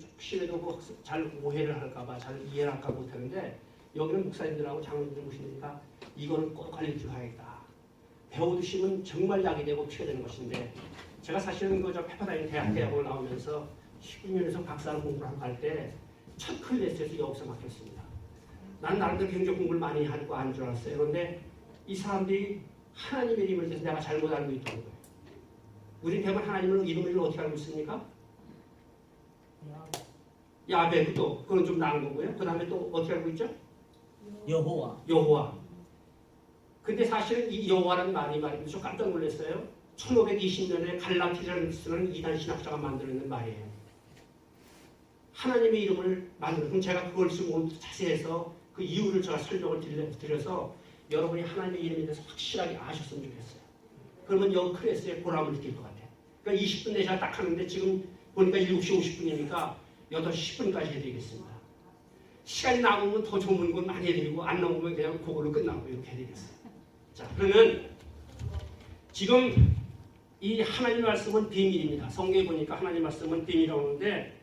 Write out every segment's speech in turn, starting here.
혹시라도 잘 오해를 할까봐 잘 이해를 할까 못하는데 여기는 목사님들하고 장로님들 모시니까 이거는 꼭 알려주셔야겠다. 배워두시면 정말 약이 되고 피가 되는 것인데 제가 사실은 그저 페퍼다인 대학을 나오면서 12년에서 박사학위 공부를 하고 갈 때 첫 클래스에서 여기서 막혔습니다. 난 나름대로 경제 공부를 많이 하고 한 줄 알았어요. 그런데 이 사람들이 하나님의 이름을 대해서 내가 잘못 알고 있다는 거예요. 우리 대부분 하나님을 이름을 어떻게 알고 있습니까? 야베, 그건 좀 나은 거고요. 그 다음에 또 어떻게 알고 있죠? 여호와. 근데 사실은 이 여호와라는 말이 좀 깜짝 놀랐어요. 1520년에 갈라티라는 쓰는 이단 신학자가 만들어낸 말이에요. 하나님의 이름을 만들어. 그럼 제가 그걸 좀 자세히 해서 그 이유를 제가 설명을 드려서 여러분이 하나님의 이름에 대해서 확실하게 아셨으면 좋겠어요. 그러면 여기 클래스에 보람을 느낄 것 같아요. 그러니까 20분 내에 제가 딱 하는데 지금 보니까 7시 50분이니까 8시 10분까지 해드리겠습니다. 시간이 남으면 더 좋은 건 많이 해드리고 안 나오면 그냥 그걸로 끝나고 이렇게 해드리겠어요. 자, 그러면 지금 이 하나님의 말씀은 비밀입니다. 성경에 보니까 하나님의 말씀은 비밀이라고 하는데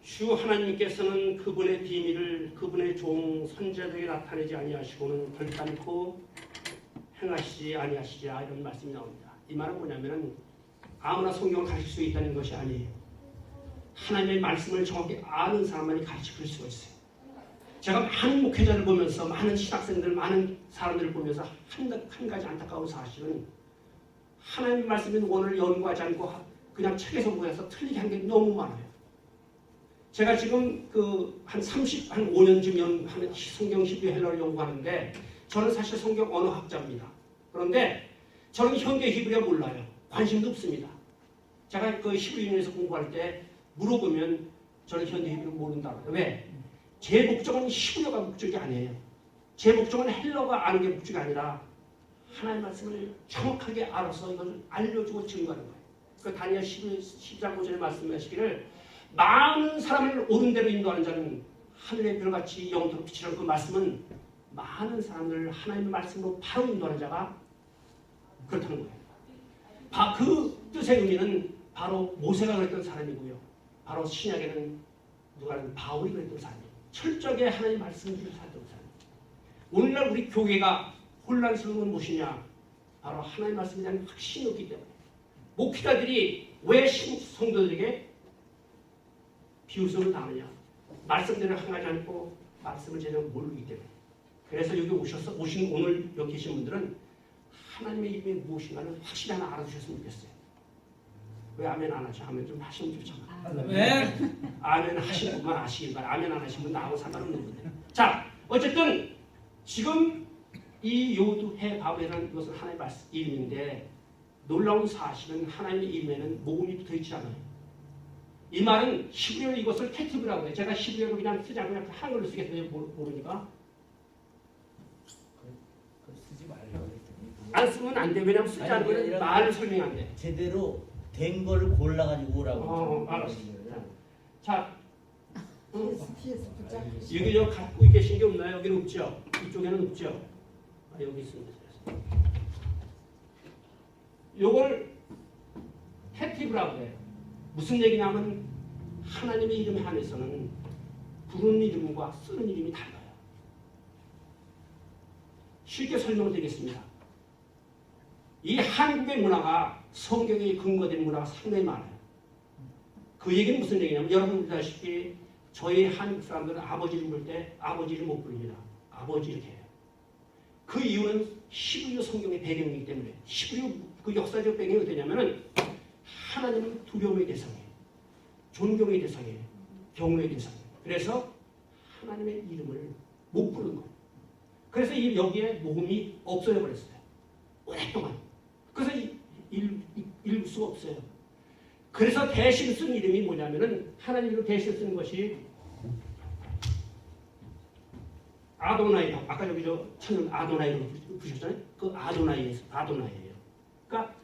주 하나님께서는 그분의 비밀을 그분의 종 선자들에게 나타내지 아니하시고는 결단코 행하시지 아니하시리라 이런 말씀이 나옵니다. 이 말은 뭐냐면 아무나 성경을 가르칠 수 있다는 것이 아니에요. 하나님의 말씀을 정확히 아는 사람만이 가르칠 수가 있어요. 제가 많은 목회자를 보면서 많은 신학생들 많은 사람들을 보면서 한 가지 안타까운 사실은 하나님의 말씀인 원어를 연구하지 않고 그냥 책에서 보여서 틀리게 한 게 너무 많아요. 제가 지금 한 5년쯤 하는 성경 히브리 헬라어를 연구하는데 저는 사실 성경 언어학자입니다. 그런데 저는 현대 히브리어 몰라요. 관심도 없습니다. 제가 그 히브리인에서 공부할 때 물어보면 저는 현대 히브리어 모른다고. 왜? 제 목적은 히브리어가 목적이 아니에요. 제 목적은 헬라어가 아는 게 목적이 아니라 하나님의 말씀을 정확하게 알아서 이걸 알려주고 증거하는 거예요. 그 다니엘 12장 5절에 말씀하시기를 많은 사람을 옳은 대로 인도하는 자는 하늘의 별같이 영원토록 빛이라는 그 말씀은 많은 사람을 하나님의 말씀으로 바로 인도하는 자가 그렇다는 거예요. 그 뜻의 의미는 바로 모세가 그랬던 사람이고요. 바로 신약에는 바울이 그랬던 사람이에요. 철저하게 하나님의 말씀을 살던 사람. 오늘날 우리 교회가 혼란스러운 건 무엇이냐? 바로 하나님의 말씀에 대한 확신이 없기 때문에 목회자들이 왜 성도들에게 비웃음을 당하느냐? 말씀대로 행하지 않고 말씀을 제대로 모르기 때문에. 그래서 여기 오신 오늘 여기 계신 분들은 하나님의 이름이 무엇인가를 확실히 하나 알아두셨으면 좋겠어요. 왜 아멘 안 하죠? 아멘 좀 하시면 좋잖아. 네. 아멘 하신 분만 아시길 바라. 아멘 안 하신 분 나하고 상관없는 건데. 자, 어쨌든 지금 이 요두해 바벨이라는 것은 하나님의 이름인데 놀라운 사실은 하나님의 이름에는 모음이 붙어있지 않아요. 이 말은 히브리어로 이것을 캐티브라고 해요. 제가 히브리어로 그냥 쓰지 않고 그냥 한글로 쓰겠어요. 모르니까. 쓰지 말라고 안 쓰면 안 돼. 왜냐면 쓰지 않으면 말을 설명이 안 돼. 제대로 된 거를 골라가지고 오라고. 알았어. 자, TS 붙자. 여기 저 갖고 계신 게 없나요? 여기는 없죠? 이쪽에는 없죠? 여기 있습니다. 요걸 캐티브라고 해요. 무슨 얘기냐면 하나님의 이름 안에서는 부르는 이름과 쓰는 이름이 달라요. 쉽게 설명드리겠습니다. 이 한국의 문화가 성경에 근거된 문화가 상당히 많아요. 그 얘기는 무슨 얘기냐면 여러분 아시다시피 저희 한국 사람들은 아버지를 부를 때 아버지를 못 부릅니다. 아버지 이렇게 해요. 그 이유는 히브리어 성경의 배경이기 때문에 히브리어 그 역사적 배경이 어떻게 되냐면은 하나님은 두려움의 대상이에요. 존경의 대상이에요. 경외의 대상이에요. 그래서 하나님의 이름을 못 부르는 거예요. 그래서 여기에 모음이 없어져 버렸어요. 오랫동안. 그래서 읽을 수가 없어요. 그래서 대신 쓴 이름이 뭐냐면은 하나님으로 대신 쓰는 것이 아도나이라고. 아까 여기 저 천년 아도나이라고 부르셨잖아요. 그 아도나이예요. 그러니까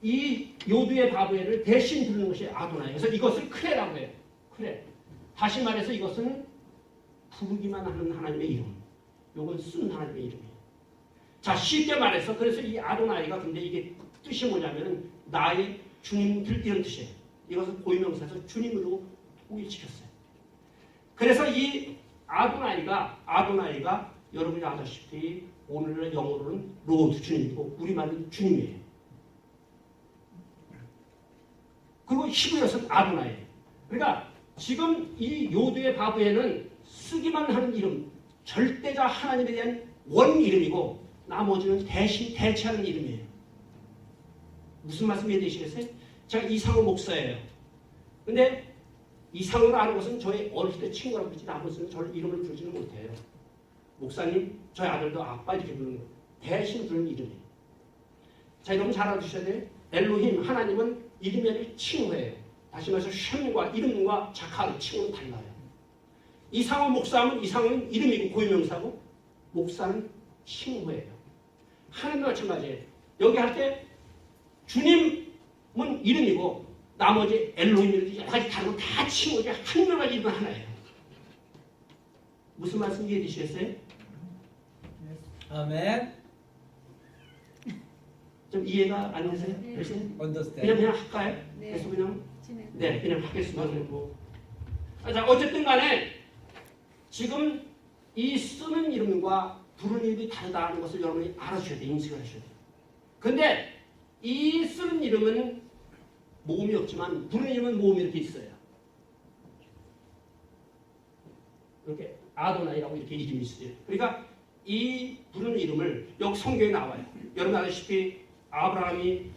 이 요두의 바벨을 대신 부르는 것이 아도나이. 그래서 이것을 크레라고 해요. 크레. 다시 말해서 이것은 부르기만 하는 하나님의 이름. 요건 쓴 하나님의 이름이에요. 자, 쉽게 말해서 그래서 이 아도나이가 근데 이게 뜻이 뭐냐면은 나의 주님 이런 뜻이에요. 이것은 고유명사에서 주님으로 우리 지켰어요. 그래서 이 아도나이가 여러분이 아다시피 오늘날 영어로는 로드 주님이고 우리말은 주님이에요. 그리고 히브리어는 아도나이예요. 그러니까 지금 이 요두의 바브에는 쓰기만 하는 이름, 절대자 하나님에 대한 원 이름이고 나머지는 대신 대체하는 이름이에요. 무슨 말씀 이해되시겠어요? 제가 이상호 목사예요. 근데 이상호를 아는 것은 저희 어렸을 때 친구라고 그러지 나머지는 저를 이름을 부르지는 못해요. 목사님, 저희 아들도 아빠 이렇게 부르는 거예요. 대신 부르는 이름이에요. 자, 여러분 잘 알아두셔야 돼요. 엘로힘, 하나님은 이름이 아니라 칭호예요. 다시 말해서 쉔과 이름과 자카르, 칭호는 달라요. 이상호 목사하면 이상호는 이름이고 고유명사고 목사는 칭호예요. 하나님도 마찬가지예요. 여기 할 때 주님은 이름이고 나머지 엘로힘이라든지 여러 가지 다른 거 다 칭호지 한 가지 이름은 하나예요. 무슨 말씀 이해되시겠어요? 아멘. 좀 이해가 안 되세요? 네. 언더스탠드. 그냥 할까요? 네. 그래서 그냥 진행. 네, 그냥 하겠습니다. 뭐. 자, 어쨌든 간에 지금 이 쓰는 이름과 부르는 이름이 다르다는 것을 여러분이 알아주셔야 돼요. 인식을 하셔야 돼요. 근데 이 쓰는 이름은 모음이 없지만 부르는 이름은 모음이 이렇게 있어요. 이렇게 아도나이라고 이렇게 이름이 있어요. 그러니까 이 부르는 이름을 여기 성경에 나와요. 여러분 아시다시피 아브라함이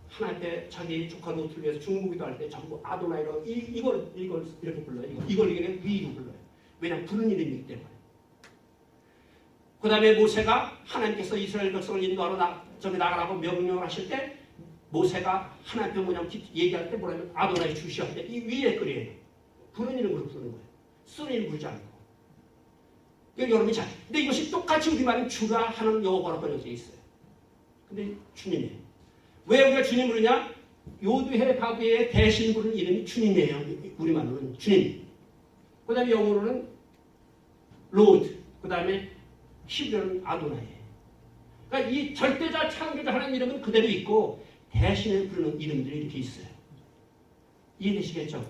하나님 앞에 자기 조카 노트를 위해서 중보기도 할 때 전부 아도나이라고 이걸 이렇게 불러요. 이걸 이게 위로 불러요. 왜냐하면 부르는 이름이기 때문에. 그 다음에 모세가 하나님께서 이스라엘 백성을 인도하러 저기 나가라고 명령을 하실 때 모세가 하나님 앞에 뭐냐면 얘기할 때 뭐냐면 아도나이 주시할 때 이 위에 글이에요. 부르는 이름으로 부르는 거예요. 쓰는 이름 부르지 않고. 그러니까 여러분이 잘. 근데 이것이 똑같이 우리말은 주가 하는 여호와로 번역되어 있어요. 근데 주님이에요. 왜 우리가 주님 부르냐? 요두해 바브의 대신 부르는 이름이 주님이에요. 우리말로는 주님. 그 다음에 영어로는 로드. 그 다음에 히브리어는 아도나이예요. 그러니까 이 절대자 창조자 하나님 이름은 그대로 있고 대신에 부르는 이름들이 이렇게 있어요. 이해되시겠죠?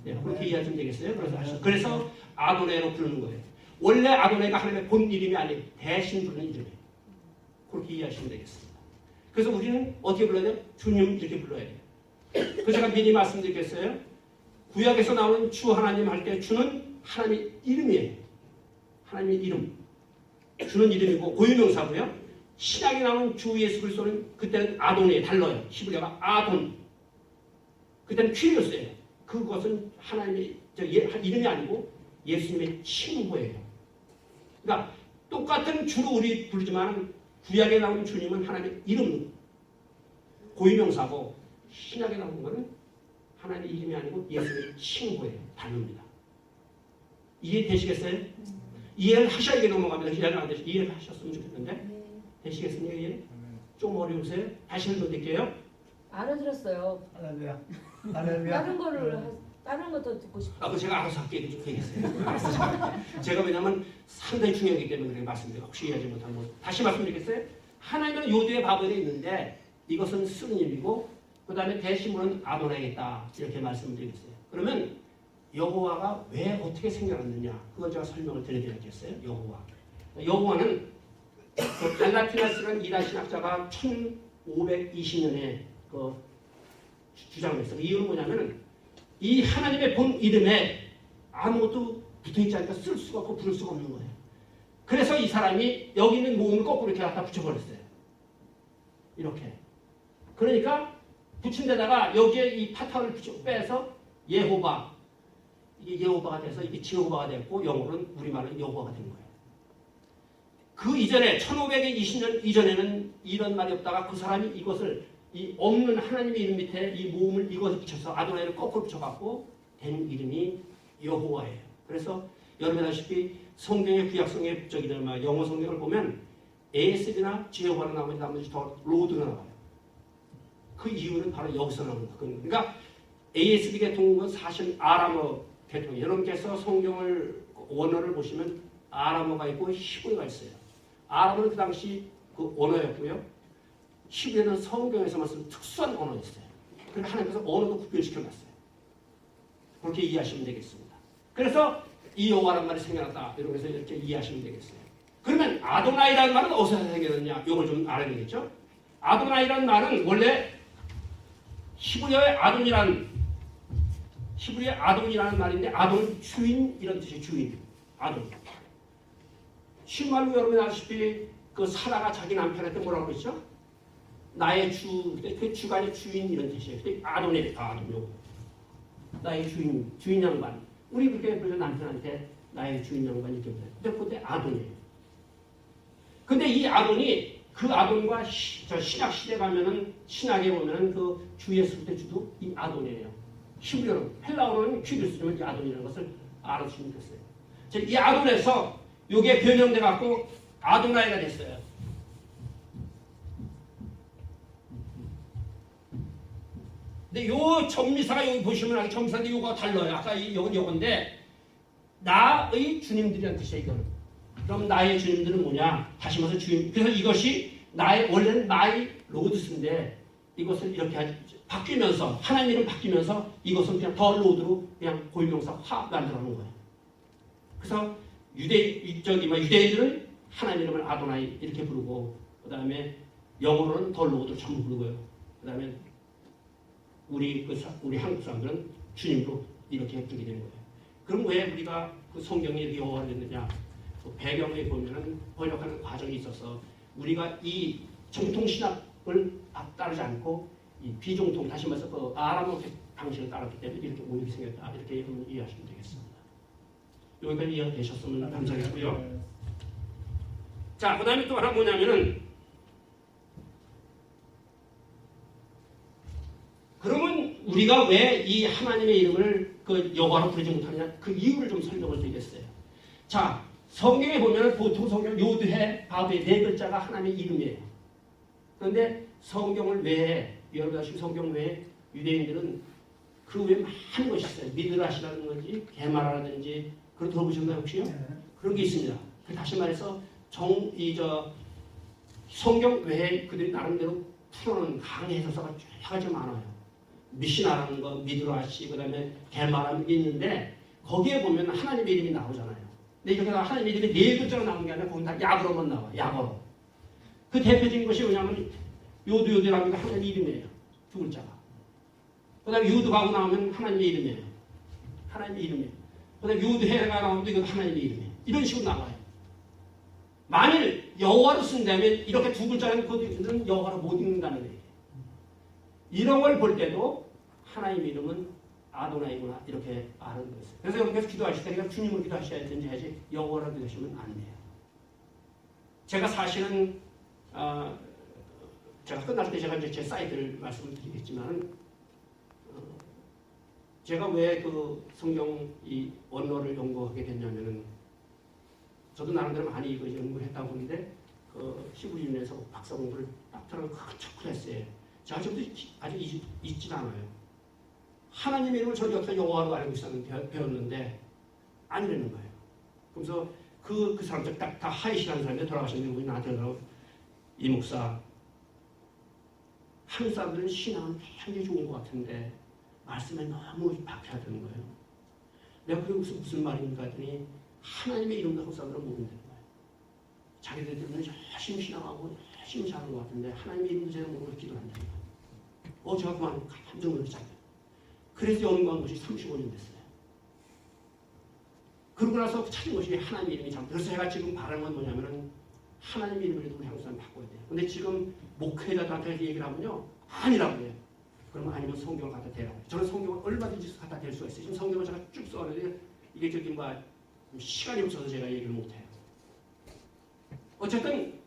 네, 그렇게 이해하시면 되겠어요. 그래서 아도나이로 부르는 거예요. 원래 아도나이가 하나님의 본 이름이 아니에요. 대신 부르는 이름이에요. 그렇게 이해하시면 되겠습니다. 그래서 우리는 어떻게 불러야 돼요? 주님 이렇게 불러야 돼요. 그래서 제가 미리 말씀드리겠어요. 구약에서 나오는 주 하나님 할 때 주는 하나님의 이름이에요. 하나님의 이름. 주는 이름이고 고유명사고요. 신약에 나오는 주 예수 그리스도는 그때는 아돈에 달라요. 히브리어가 아돈. 그때는 퀴리오스예요. 그것은 하나님의 이름이 아니고 예수님의 칭호예요. 그러니까 똑같은 주로 우리 부르지만 구약에 나오는 주님은 하나님의 이름, 고유명사고 신약에 나오는 것은 하나님의 이름이 아니고 예수님의 칭호예요. 다릅니다. 이해되시겠어요? 이해를 하셔야 이게 넘어가면 이해를 안 되시 이해를 하셨으면 좋겠는데 되시겠습니까? 이해? 좀 어려우세요? 다시 한번 드릴게요. 알아들었어요. 할렐루야. 다른 것도 듣고 싶어요. 그 제가 알아서 할게 좀 얘기했어요. 알았어요. 제가 왜냐면 상당히 중요하기 때문에 그렇게 말씀드리고 혹시 이해하지 못한 거 다시 말씀드리겠어요? 하나님은 요두의 바벨에 있는데 이것은 쓰는 일이고 그 다음에 대신부는 아도나이겠다 이렇게 말씀드리겠어요. 그러면 여호와가 왜 어떻게 생겨났느냐 그걸 제가 설명을 드려야겠어요. 여호와는 그 갈라티나스라는 이단 신학자가 1520년에 그 주장을 했어요. 이유는 뭐냐면은 이 하나님의 본 이름에 아무것도 붙어있지 않으니까 쓸 수가 없고 부를 수가 없는 거예요. 그래서 이 사람이 여기 있는 모음을 거꾸로 이렇게 갖다 붙여버렸어요. 이렇게. 그러니까 붙인 데다가 여기에 이 파타를 빼서 예호바. 이게 예호바가 돼서 이게 지호바가 됐고 영어로는 우리말은 여호와가 된 거예요. 그 이전에 1520년 이전에는 이런 말이 없다가 그 사람이 이것을 이 없는 하나님의 이름 밑에 이 모음을 이것을 붙여서 아도나이를 거꾸로 붙여갖고 된 이름이 여호와예요. 그래서 여러분 아시다시피 성경의 구약성의 영어 성경을 보면 ASB나 지호바나 나머지 더 로드가 나와요. 그 이유는 바로 여기서 나오는 거예요. 그러니까 ASB 계통은 사실 아람어 계통이에요. 여러분께서 성경을 원어를 보시면 아람어가 있고 히브리어가 있어요. 아람어는 그 당시 그 언어였고요. 히브리어는 성경에서만 쓰는 특수한 언어였어요. 그러니까 하나님께서 언어도 구별시켜놨어요. 그렇게 이해하시면 되겠습니다. 그래서 이 여호와라는 말이 생겨났다. 이러면서 이렇게 이해하시면 되겠어요. 그러면 아도나이라는 말은 어디서 생겨났냐? 이걸 좀 알아야 되겠죠? 아도나이라는 말은 원래 히브리어의 아돈이라는 말인데 아돈 주인 이런 뜻이 주인. 아돈. 쉬운 말로 여러분이 아시다시피 그 사라가 자기 남편한테 뭐라고 그랬죠? 나의 주, 그 주가 아니라 주인 이런 뜻이에요. 아돈이 아돈요. 나의 주인 양반. 우리 그렇게 그래서 남편한테 나의 주인 양반 이렇게 그래요. 근데 그때 아돈이에요. 근데 이 아돈이 그 아돈과 저 신약 시대 가면은 신약에 보면은 그 주 예수 그때 주도 이 아돈이에요. 히브리어로 헬라어로는 퀴리스도면 이 아돈이라는 것을 알아주시면 됐어요. 이 아돈에서 이게 변형돼 갖고 아도나이가 됐어요. 근데 요 정미사가 여기 보시면 정미사인데 요거가 달라요. 아까 요건 요건데 나의 주님들이라는 뜻이에요. 이거는. 그럼 나의 주님들은 뭐냐? 다시 말해서 주님. 그래서 이것이 나의 원래는 마이 로드스인데 이것을 이렇게 바뀌면서 하나님 이름 바뀌면서 이것은 그냥 더 로드로 그냥 고유명사 화 만들어놓은 거예요. 그래서 유대인들은 하나님 이름을 아도나이 이렇게 부르고 그 다음에 영어로는 더 로드로 전부 부르고요. 그 다음에 우리 한국 사람들은 주님으로 이렇게 부르게 되는 거예요. 그럼 왜 우리가 그 성경에 이렇게 여호와를 했느냐? 그 배경에 보면은 번역하는 과정이 있어서 우리가 이 정통 신학을 따르지 않고 이 비정통 다시 말해서 그 아람어 방식을 따랐기 때문에 이렇게 오역이 생겼다 이렇게 이해하시면 되겠습니다. 여기까지 이해가 되셨으면 감사하겠고요. 자, 그 다음에 또 하나 뭐냐면은 그러면 우리가 왜 이 하나님의 이름을 그 여호와로 부르지 못하느냐 그 이유를 좀 설명을 드리겠어요. 자, 성경에 보면 보통 성경 요드해 바브의 네 글자가 하나님의 이름이에요. 그런데 성경을 외에 여러분 아시는 성경 외에 유대인들은 그 외에 많은 것이 있어요. 미드라시라는 건지 게마라든지 그런 거 들어보셨나요 혹시요? 그런 게 있습니다. 다시 말해서 성경 외에 그들이 나름대로 풀어놓은 강의 해석서가 여러 가지 많아요. 미시나라는 거, 미드라시, 그 다음에 게마라는 게 있는데 거기에 보면 하나님의 이름이 나오잖아요. 근데 이렇게 하나님의 이름이 네 글자로 나오는 게 아니라 거기 다 약어로만 나와. 약어로. 그 대표적인 것이 뭐냐면 요드라는 게 하나님의 이름이에요. 두 글자가. 그 다음에 요드하고 나오면 하나님의 이름이에요. 하나님의 이름이에요. 그 다음에 요드해가 나오면 이건 하나님의 이름이에요. 이런 식으로 나와요. 만일 여호와로 쓴다면 이렇게 두 글자는 그들은 여호와로 못 읽는다는 얘기예요. 이런 걸 볼 때도 하나님의 이름은 아도나이구나 이렇게 아는 거예요. 그래서 여러분께서 기도하실 때 주님을 기도하셔야 되는지 해야지 여호와로 기도하시면 안 돼요. 제가 사실은 제가 끝날 때 제가 이제 제 사이트를 말씀을 드리겠지만 제가 왜 그 성경 이 원어를 연구하게 됐냐면은 저도 나름대로 많이 이거 연구를 했다고 보는데 그 히브리인에서 박사 공부를 닥터랑 큰 척을 했어요. 제가 지금도 아직 잊지 않아요. 하나님의 이름을 저 역사 여호와로 알고 있었는데 배웠는데 아니라는 거예요. 그래서 그 사람들 다 하이시라는 사람이 돌아가셨는데 우리 나한테 그러고 이 목사 한국 사람들은 신앙은 굉장히 좋은 것 같은데 말씀에 너무 박혀야 되는 거예요. 내가 그게 무슨 말입니까 했더니 하나님의 이름도 한국 사람들은 모른다는 거예요. 자기들은 열심히 신앙하고 열심히 사는 것 같은데 하나님의 이름도 제가 모르고 기도한다는 거예요. 제가 그만 깜짝 놀랐잖아요. 그래서 연구한 것이 35년 됐어요. 그러고 나서 찾은 것이 하나님의 이름이 참. 그래서 제가 지금 바라는 건 뭐냐면은 하나님의 이름을 우리 한국 사람 바꿔야 돼요. 근데 지금 목회자들한테 얘기를 하면요. 아니라고 해요. 그러면 아니면 성경을 갖다 대라고 해요. 저는 성경을 얼마든지 갖다 댈 수가 있어요. 지금 성경을 제가 쭉 써왔는데 이게 저기 시간이 없어서 제가 얘기를 못해요. 어쨌든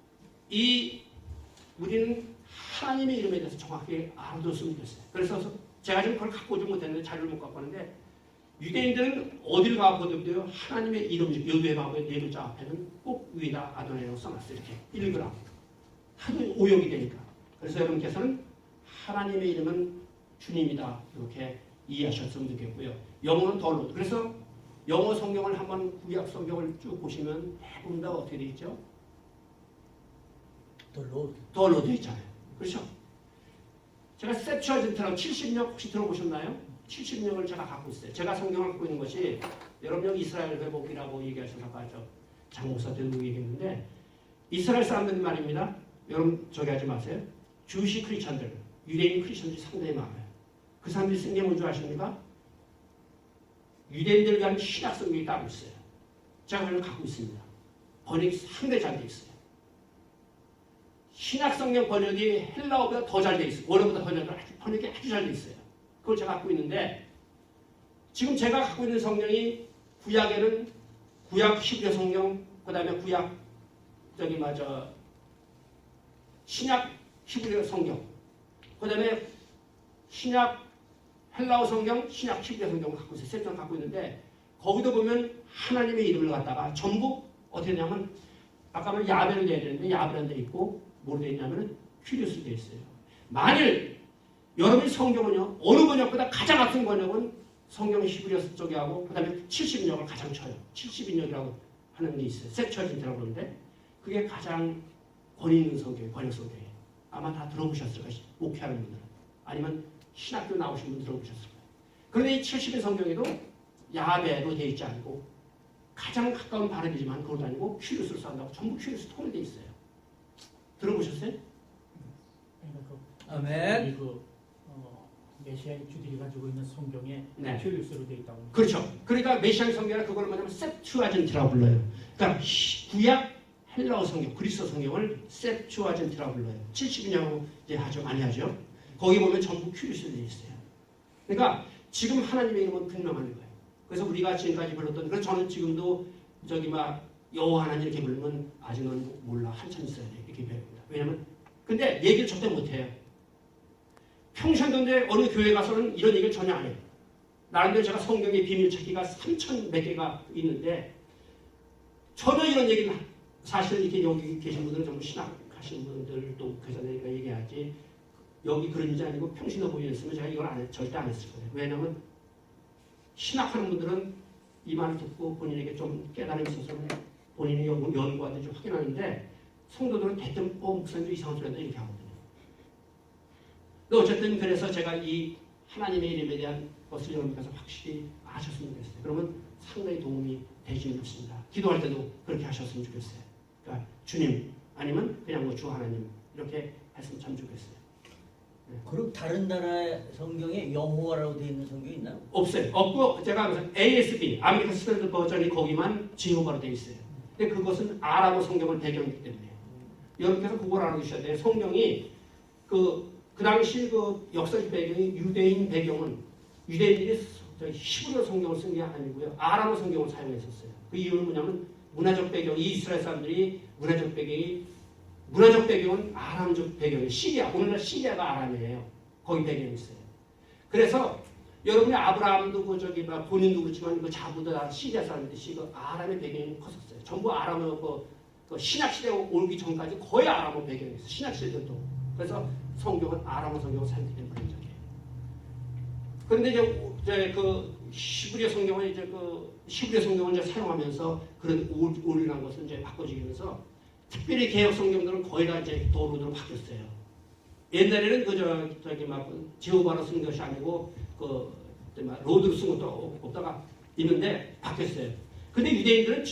우리는 하나님의 이름에 대해서 정확하게 알아뒀으면 됐어요. 그래서 제가 지금 그걸 갖고 오지 못했는데 자료를 못 갖고 왔는데 유대인들은 어디를 가보든요 하나님의 이름 요드의 바보의 네 글자 앞에는 꼭 위에다 아도나이라고 써놨어요. 이렇게 읽으라고. 하도 오역이 되니까. 그래서 여러분께서는 하나님의 이름은 주님이다 이렇게 이해하셨으면 좋겠고요. 영어는 더 로드. 그래서 영어 성경을 한번 구약 성경을 쭉 보시면 대부분 다 어떻게 되어 있죠? 더 로드 있잖아요. 그렇죠? 제가 셉츄아진트라고 70년 혹시 들어보셨나요? 70년을 제가 갖고 있어요. 제가 성경을 갖고 있는 것이 여러분 여기 이스라엘 회복이라고 얘기하셔서 아까 장 목사들도 얘기했는데 이스라엘 사람들 말입니다. 여러분 저기 하지 마세요. 주시 크리스천들, 유대인 크리스천들이 상당히 많아요. 그 사람들이 쓴 게 뭔지 아십니까? 유대인들 가는 신약 성경이 따로 있어요. 제가 그걸 갖고 있습니다. 번역이 상당히 잘 돼 있어요. 신약 성경 번역이 헬라어보다 더 잘 돼 있어요. 원어보다 번역이 아주 잘 돼 있어요. 그걸 제가 갖고 있는데 지금 제가 갖고 있는 성경이 구약에는 구약 히브리 성경, 그 다음에 구약 신약 히브리 성경, 그 다음에 신약 헬라어 성경, 신약 히브리 성경을 갖고 있어요. 세 장 갖고 있는데 거기도 보면 하나님의 이름을 갖다가 전부 어떻게 되냐면 아까 말 야베를 내야 되는데 야베라는 데 있고 뭐로 되어 있냐면 큐리오스로 되어 있어요. 만일 여러분이 성경은요 어느 번역보다 가장 앞선 번역은 성경의 히브리어 쪽에 하고 그 다음에 70인역을 가장 쳐요. 70인역이라고 하는 게 있어요. 셉처진트라고 그러는데 그게 가장 권위 있는 성경이에요. 번역 성경이에요. 아마 다 들어보셨을 거예요. 목회하는 분들은. 아니면 신학교 나오신 분 들어보셨을 거예요. 그런데 이 70인 성경에도 야베로 되어 있지 않고 가장 가까운 발음이지만 그것도 아니고 큐리오스로 쓴다고 전부 큐리오스 통일되어 있어요. 들어보셨어요? 아멘. 메시아의 주들이 가지고 있는 성경에 네. 큐리오스로 되어 있다고. 그렇죠. 그러니까 메시아의 성경은 그걸 뭐냐면 셉투아진트라고 불러요. 그러니까 구약 헬라어 성경, 그리스 성경을 셉투아진트라고 불러요. 70이냐고 이제 많이 하죠. 거기 보면 전부 큐리오스로 되어 있어요. 그러니까 지금 하나님의 이름은 분명한 거예요. 그래서 우리가 지금까지 불렀던 그래서 저는 지금도 여호와 하나님 이렇게 부르면 아직은 몰라 한참 있어야 돼 이렇게 배웁니다. 왜냐면 근데 얘기를 절대 못해요. 평생도인데 어느 교회 가서는 이런 얘기를 전혀 안 해요. 나름대로 제가 성경의 비밀 찾기가 3,000 몇 개가 있는데 전혀 이런 얘기는 사실 이렇게 여기 계신 분들은 전부 신학하시는 분들도 교사들이니까 얘기하지 여기 그런 일이 아니고 평신도 보이었으면 제가 이걸 절대 안 했을 거예요. 왜냐하면 신학하는 분들은 이 말을 듣고 본인에게 좀 깨달음이 있어서 본인이 연구하는데 좀 확인하는데 성도들은 대뜸 목사님도 이상한 소리 한다 이렇게 하거든요. 어쨌든 그래서 제가 이 하나님의 이름에 대한 것을 여러분께서 확실히 아셨으면 좋겠어요. 그러면 상당히 도움이 되시는 것입니다. 기도할 때도 그렇게 하셨으면 좋겠어요. 그러니까 주님 아니면 그냥 뭐 주 하나님 이렇게 했으면 참 좋겠어요. 그럼 다른 나라의 성경에 여호와라고 되어 있는 성경이 있나요? 없어요. 없고 제가 ASB 아메리칸 스탠더드 버전이 거기만 지호바로 되어 있어요. 근데 그것은 아랍어 성경을 배경이기 때문에 여러분께서 그걸 알아두셔야 돼요. 성경이 그 당시 그 역사적 배경이 유대인 배경은 유대인들이 히브리어 성경을 쓴 게 아니고요. 아람어 성경을 사용했었어요. 그 이유는 뭐냐면 문화적 배경, 이 이스라엘 사람들이 문화적 배경은 아람적 배경이에요. 시리아, 오늘날 시리아가 아람이에요. 거기 배경이 있어요. 그래서 여러분이 아브라함도 본인도 그렇지만 그 자부도 다 시리아 사람들이 그 아람의 배경이 컸었어요. 전부 아람어 그 신약 시대 오기 전까지 거의 아람어 배경이었어요. 신약 시대도. 그래서 성경은 아람어 성경을 사용했기 때문에 적이에요. 그런데 이제 그 히브리어 성경을 이제 사용하면서 그런 올인한 것을 이제 바꿔지면서 특별히 개혁 성경들은 거의 다 이제 도로로 바뀌었어요. 옛날에는 제호바로 쓴 것이 아니고 로드로 쓴 것도 없다가 있는데 바뀌었어요. 근데 유대인들은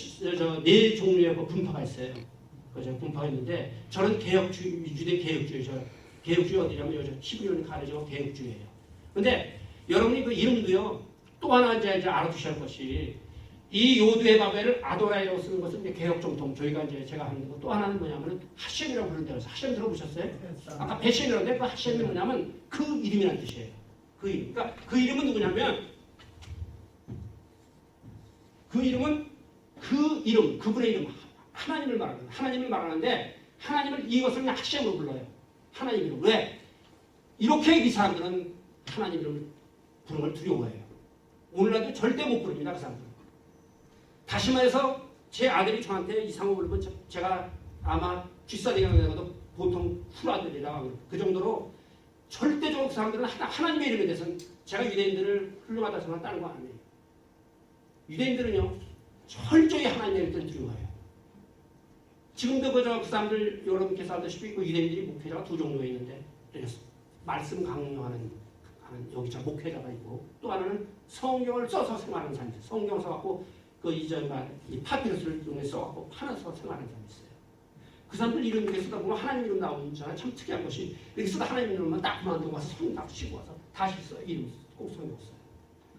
네 종류의 분파가 있어요. 분파가 있는데 저는 유대 개혁주의, 개혁주의 어디냐면 히브리어는 가르쳐 개혁주의예요. 근데 여러분이 그 이름도요 또 하나 이제 알아두셔야 할 것이 이 요두의 바벨을 아도라이라고 쓰는 것은 이제 개혁 정통 저희가 이제 제가 하는 거 또 하나는 뭐냐면 하셴이라고 부르는데 하셴 들어보셨어요? 아까 베셈이라는데 그 하셴이 뭐냐면 그 이름이라는 뜻이에요. 그 이름. 그러니까 그 이름은 누구냐면 그분의 이름 하나님을 말하는 하나님을 말하는데 하나님을 이것을 그냥 하셴으로 불러요. 하나님 이름. 왜? 이렇게 이 사람들은 하나님 이름을 부르는 걸 두려워해요. 오늘날도 절대 못 부릅니다. 그 사람들은. 다시 말해서 제 아들이 저한테 이상호 부르면 제가 아마 뒷사대기가 되고도 보통 훌아들이라 그 정도로 절대적으로 그 사람들은 하나님의 이름에 대해서는 제가 유대인들을 훌륭하다 생각하는 거 아니에요. 유대인들은요 철저히 하나님의 이름을 두려워해요. 지금도 그 사람들 여러분께서 알다시피 그 유대인들이 목회자가 두 종류가 있는데 말씀 강요하는 하는 여기 저 목회자가 있고 또 하나는 성경을 써서 생활하는 사람이 있어요. 성경 써갖고 그 이전과 이 파피루스를 통해 써갖고 파나서 생활하는 사람이 있어요. 그 사람들 이름 이렇게 쓰다 보면 하나님 이름 나오잖아요. 참 특이한 것이 이렇게 쓰다 하나님 이름만 딱 그만두고 와서 성경 딱 치고 와서 다시 써요. 이름 꼭 성경 써요.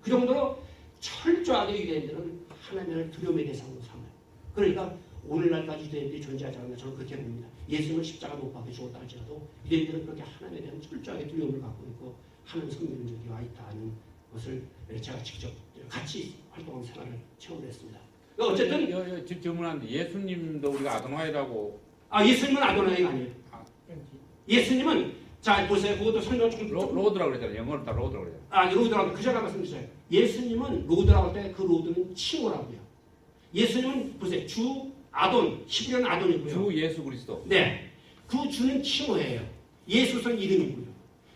그 정도로 철저하게 유대인들은 하나님을 두려움의 대상으로 삼아요. 그러니까 오늘날까지 유대인들이 존재하지 않나 저는 그렇게 봅니다. 예수님을 십자가 못 박혀 죽었다 할지라도 유대인들은 그렇게 하나님에 대한 철저하게 두려움을 갖고 있고 하나님 성령이 여기 와 있다는 것을 제가 직접 같이 활동하는 생활을 체험을 했습니다. 어쨌든 집 질문하는데 예수님도 우리가 아도나이라고. 예수님은 아도나이가 아니에요. 예수님은 자 보세요. 그것도 설명 조금 로드라고 그랬잖아요. 영어로 다 로드라고 그랬잖아요. 로드라고 그 제가 말씀드렸어요. 예수님은 로드라고 할 때 그 로드는 칭호라고요. 예수님은 보세요. 주 아돈 히브리어는 아돈이고요. 주 예수 그리스도. 네, 그 주는 칭호예요. 예수는 이름이고요.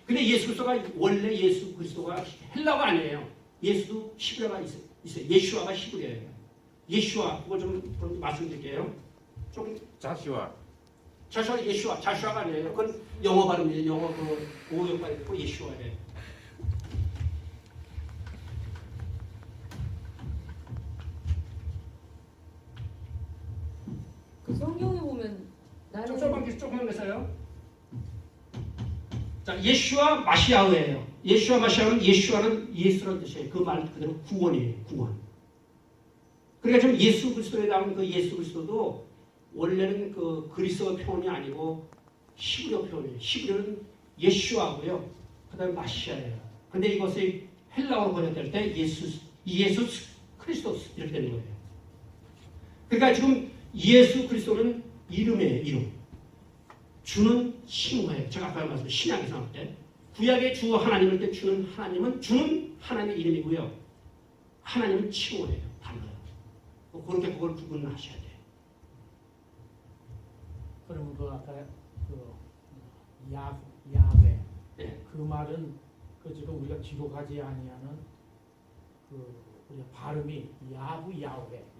근데 예수 그리스도가 원래 예수 그리스도가 헬라어가 아니에요. 예수도 히브리어가 있어요. 예슈아가 히브리어예요. 예슈아 그거 좀 말씀드릴게요. 조금 자시와. 자슈아가 아니에요. 그건 영어 발음이에요. 영어 그 오역 발음이고 예슈아예요. 그 성경에 보면 나는 조금만 계세요. 자, 예슈아 마시아흐예요. 예슈아 마시아흐는 예슈아는 예수라는 뜻이에요. 그 말 그대로 구원이에요. 구원. 그러니까 지금 예수 그리스도에 나온 그 예수 그리스도도 원래는 그 그리스도 표현이 아니고 히브리어 표현이에요. 히브리어는 예슈아고요. 그다음에 마시아예요. 근데 이것이 헬라어로 번역될 때 예수 크리스토스 이렇게 되는 거예요. 그러니까 지금 예수 그리스도는 이름이에요. 이름. 주는 칭호예요. 제가 아까 말씀드린 신약에서 나올 때 구약의 주 하나님일 때 주는 하나님의 이름이고요. 하나님은 칭호예요. 달라요. 그렇게 그걸 구분하셔야 돼요. 그러면 그 아까 그 야훼 네. 그 말은 그 지금 우리가 기록하지 아니하는 그 우리가 발음이 야훼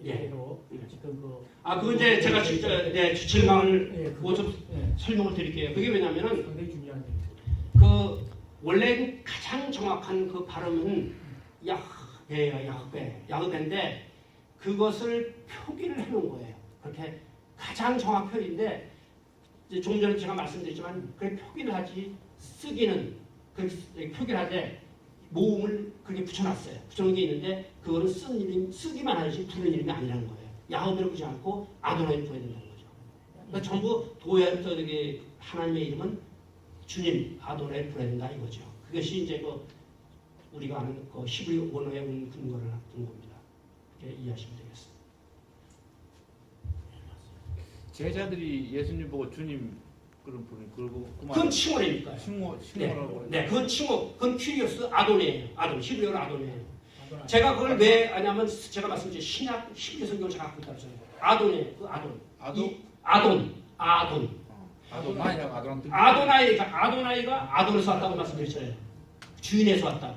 이래로 지금 그거 이제 제가 진짜 질문을 그거 좀 설명을 드릴게요. 그게 왜냐면은 상당히 중요한 얘기죠. 그 원래 가장 정확한 그 발음은 야훼인데 그것을 표기를 해놓은 거예요. 그렇게 가장 정확한 표기인데 이제 좀 전에 제가 말씀드렸지만 그 표기를 하지 쓰기는 그 표기를 하되 모음을 그렇게 붙여놨어요. 붙여놓은 게 있는데 그거는 쓰기만 하지 부르는 이름이 아니라는 거예요. 야훼를 부르지 않고 아도나이를 부르야 된다는 거죠. 그러니까 전부 도야부터 이렇게 하나님의 이름은 주님 아도나이를 부르야 된다 이거죠. 그것이 이제 그 우리가 아는 그 히브리 원어의 근거를 둔 겁니다. 이렇게 이해하시면 되겠습니다. 제자들이 예수님 보고 주님 그런 분이 그러고 그건 칭호니까요. 칭호라고. 네, 그건 칭호. 그건 퀴리오스 아돈이에요. 아돈, 히브리어로 아돈이에요. 제가 그걸 왜 아냐면 제가 말씀드린 신약 히브리 성경을 제가 갖고 있다고 했잖아요. 아돈이에요. 그 아돈. 아돈. 아도나이라고 아도나이 뜻. 아도나이가 아돈에서 왔다고 말씀드렸잖아요. 주인에서 왔다.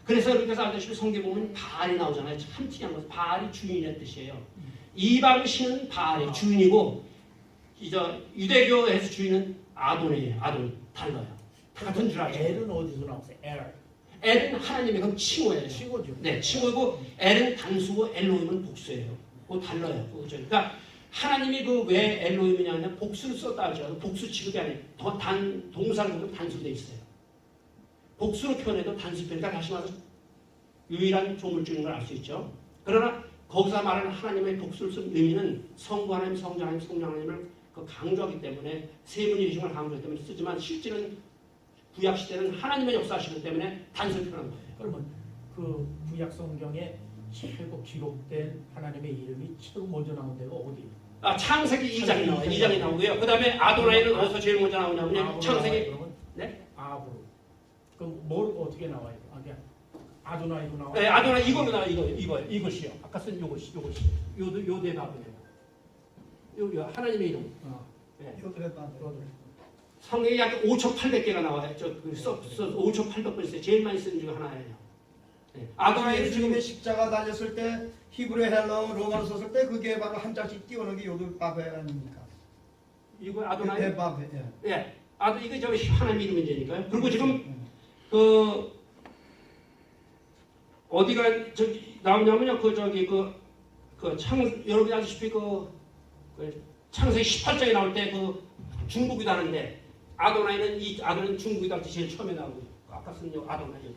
그래서 아시다시피 성경 보면 바알이 나오잖아요. 참 특이한 것은 바알이 주인이라는 뜻이에요. 이방 신은 바알이 주인이고 유대교에서 주인은 아돈이에요. 아돈 달라요. 다 같은 줄 알죠. 엘은 어디서 나왔어요? 엘은 하나님의 그 칭호예요. 칭호죠. 네, 칭호고 엘은 단수고 엘로힘은 복수예요. 그거 달라요. 그러니까 하나님이 그 왜 엘로힘이냐면 복수를 썼다 하죠. 복수 취급이 아니에요. 동사를 보면 단수로 돼 있어요. 복수로 표현해도 단수 표현이니까 다시 말해서 유일한 조물주인 걸 알 수 있죠. 그러나 거기서 말하는 하나님의 복수를 쓴 의미는 성부 하나님, 성자 하나님, 성령 하나님을 강조하기 때문에 세 분의 이름을 강조하기 때문에 쓰지만 실제는 구약 시대는 하나님의 역사하시기 때문에 단수를 표현한 거예요. 그러면 그 구약 성경에 최고 기록된 하나님의 이름이 최고 먼저 나온 데가 어디? 창세기 2장이 나와요. 2장이 나오고요. 그 다음에 아도나이는 어디서 제일 먼저 나오냐면 창세기 네? 아브로. 그럼 뭘 어떻게 나와요? 아도나이로 나와요? 네, 아도나이 이걸로 나와요. 이것이요. 아까 쓴 요것이 요대 바브예요. 요 하나님의 이름. 네. 성경이 약 5,800개가 나와요. 5,800번 있어요. 제일 많이 쓰는 중에 하나예요. 네. 아도나이는 주님의 십자가 달렸을 때 히브리 헬라어 로마로 썼을 때 그게 바로 한 장씩 띄워놓은 게 요드바베 아닙니까? 이거 아도나이. 요드바베. 예. 이거 저 하나님 이름이니까요. 그리고 지금 그 어디가 저기 나오냐면요. 여러분이 아시다시피 창세기 18장에 나올 때 중국이다 하는데 아도나이는 이 아도는 중국이다 할 때 제일 처음에 나오고 아까 쓴 아도나이 여기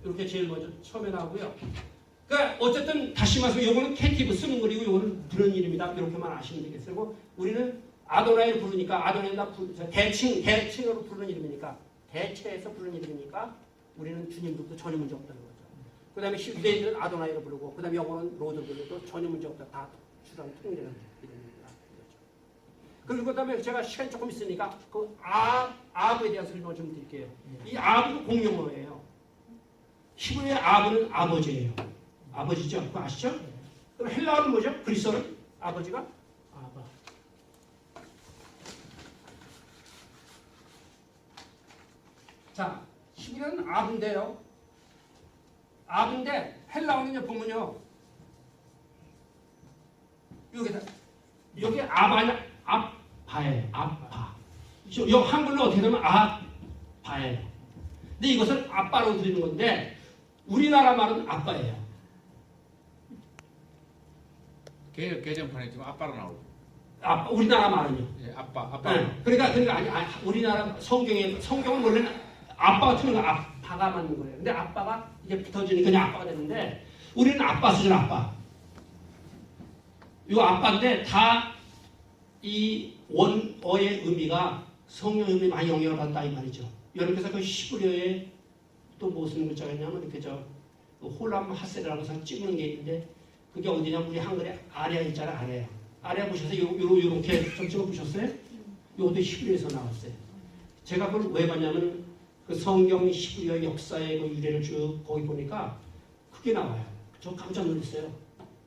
이렇게 제일 먼저 처음에 나오고요. 그러니까 어쨌든 다시 말해서 이거는 캐티브 쓰는 거리고 이거는 부르는 이름이다 이렇게만 아시면 되겠어요. 우리는 아도나이를 부르니까 아도나이가 대칭으로 부르는 이름이니까 대체해서 부르는 이름이니까 우리는 주님부터 전혀 문제 없다는 거죠. 그 다음에 유대인들은 아도나이로 부르고 그 다음에 영어는 로드 부르고 전혀 문제 없다. 다 주랑 통일하는 이름입니다. 그리고 그 다음에 제가 시간이 조금 있으니까 아브에 대한 설명을 좀 드릴게요. 이 아브도 공용어예요. 히브리의 아브는 아버지예요. 아버지죠? 그거 아시죠? 그럼 헬라어는 뭐죠? 그리스어는 아버지가? 아바. 자, 히브리어는 아브인데요. 아브인데 헬라어는요 보면요 여기 아바냐 아바예요. 아바. 요 한글로 어떻게 되면 아바예요. 근데 이것을 아빠로 드리는 건데 우리나라 말은 아빠예요. 개정판에 지금 아빠로 나오고. 우리나라 말은요. 예, 아빠. 네. 그러니까 아니 우리나라 성경은 원래는 아빠가 틀린 거 아빠가 맞는 거예요. 근데 아빠가 이제 붙어지니까 그냥 아빠가 됐는데 우리는 아빠 쓰죠 아빠. 이 아빠인데 다 이 원어의 의미가 성경 의미 많이 영향을 받았다 이 말이죠. 여러분께서 그 히브리어에 또 무슨 글자가 있냐면 이렇게 홀람 하세라고 해서 찍는 게 있는데 그게 어디냐면 우리 한글에 아레아 있잖아요. 아레아 보셔서 요렇게 좀 찍어 보셨어요? 요것도 히브리어에서 나왔어요. 제가 그걸 왜 봤냐면 그 성경 히브리어 역사의 그 유래를 쭉 거기 보니까 그게 나와요. 저 깜짝 놀랐어요.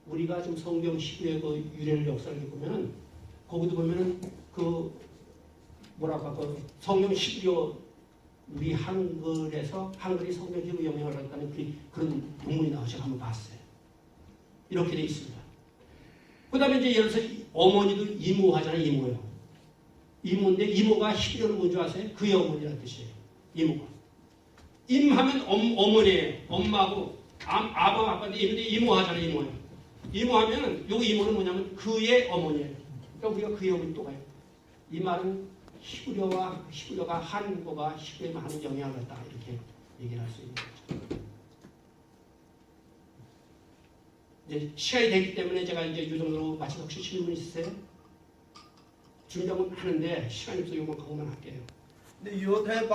우리가 지금 성경 히브리어 그 유래를 역사를 보면은 거기도 보면은 성경 히브리어 우리 한글에서 한글이 성경 히브리어 영향을 받았다는 그런 논문이 나와서 제가 한번 봤어요. 이렇게 돼 있습니다. 그 다음에 이제 예를 들어서 어머니도 이모하잖아요. 이모요. 이모인데 이모가 히브리어는 뭔지 아세요? 그의 어머니라는 뜻이에요. 이모가. 임하면 어머니예요. 엄마고 아빠인데 이모하잖아요. 이모요. 이모하면 요 이모는 뭐냐면 그의 어머니예요. 그러니까 우리가 그의 어머니 또 가요. 이 말은 히브리어가 한국어가 히브리어에 많은 영향을 받다 이렇게 얘기를 할 수 있는 거죠. 이제 시간이 되기 때문에 제가 이제 이 정도로 마치고 혹시 질문 있으세요? 준비하면 하는데 시간이 없어서 이것만 하고만 할게요. 근데 요대